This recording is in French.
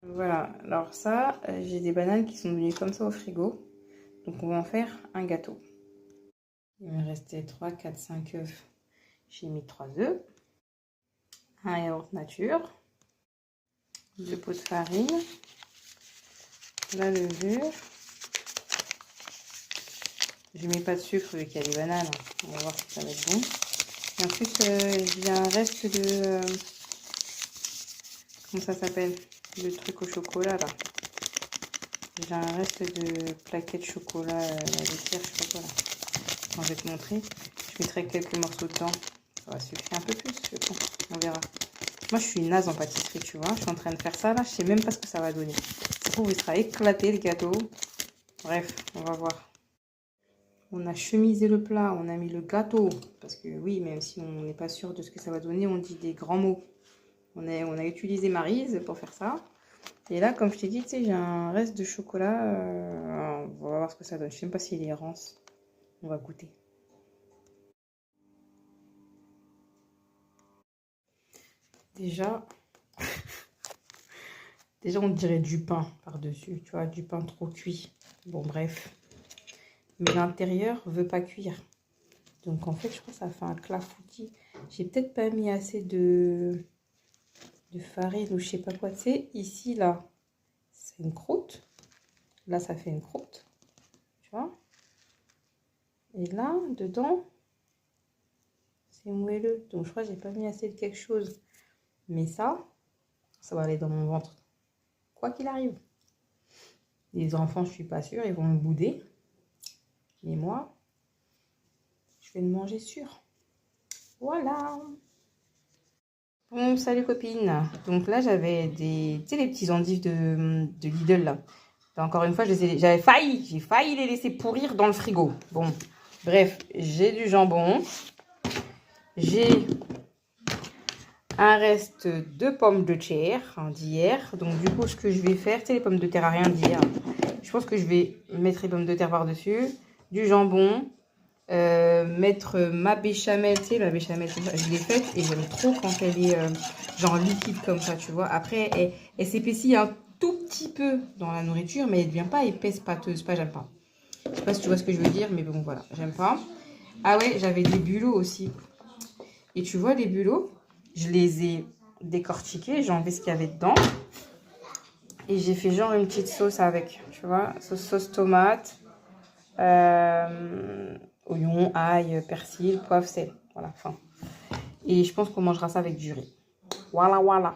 Voilà, alors ça, j'ai des bananes qui sont venues comme ça au frigo. Donc on va en faire un gâteau. Il me restait 3, 4, 5 œufs. J'ai mis 3 œufs. Un yaourt nature. 2 pots de farine. La levure. Je mets pas de sucre vu qu'il y a des bananes. On va voir si ça va être bon. Et ensuite, j'ai un reste de... comment ça s'appelle? Le truc au chocolat là. J'ai un reste de plaquettes de chocolat, la laitière, je sais pas quoi là. Quand je vais te montrer, je mettrai quelques morceaux dedans. Ça va suffire un peu plus, je pense. On verra. Moi, je suis naze en pâtisserie, tu vois. Je suis en train de faire ça là. Je sais même pas ce que ça va donner. Ça se trouve, il sera éclaté le gâteau. Bref, on va voir. On a chemisé le plat, on a mis le gâteau. Parce que oui, même si on n'est pas sûr de ce que ça va donner, on dit des grands mots. On a utilisé Maryse pour faire ça. Et là, comme je t'ai dit, tu sais, j'ai un reste de chocolat. On va voir ce que ça donne. Je sais même pas s'il est rance. On va goûter. Déjà, on dirait du pain par-dessus. Tu vois, du pain trop cuit. Bon, bref. Mais l'intérieur veut pas cuire. Donc, en fait, je crois que ça fait un clafoutis. J'ai peut-être pas mis assez de farine ou je sais pas quoi. Tu sais, ici, là, c'est une croûte. Là, ça fait une croûte. Tu vois? Et là, dedans, c'est moelleux. Donc, je crois que j'ai pas mis assez de quelque chose. Mais ça va aller dans mon ventre. Quoi qu'il arrive. Les enfants, je suis pas sûre, ils vont me bouder. Mais moi, je vais le manger sûr. Voilà. Bon, salut copine. Donc là, j'avais des, tu sais, les petits endives de Lidl là. Encore une fois, j'ai failli les laisser pourrir dans le frigo. Bon, bref, j'ai du jambon. J'ai un reste de pommes de terre d'hier. Donc du coup, ce que je vais faire, tu sais, les pommes de terre à rien d'hier. Je pense que je vais mettre les pommes de terre par-dessus. Du jambon. Mettre ma béchamel, tu sais, la béchamel, je l'ai faite et j'aime trop quand elle est genre liquide comme ça, tu vois. Après, elle s'épaissit un tout petit peu dans la nourriture, mais elle ne devient pas épaisse, pâteuse. Pas, j'aime pas. Je sais pas si tu vois ce que je veux dire, mais bon, voilà, j'aime pas. Ah ouais, j'avais des bulots aussi. Et tu vois, les bulots, je les ai décortiqués, j'ai enlevé ce qu'il y avait dedans. Et j'ai fait genre une petite sauce avec, tu vois, sauce tomate. Oignon, ail, persil, poivre, sel. Voilà, fin. Et je pense qu'on mangera ça avec du riz. Voilà, voilà.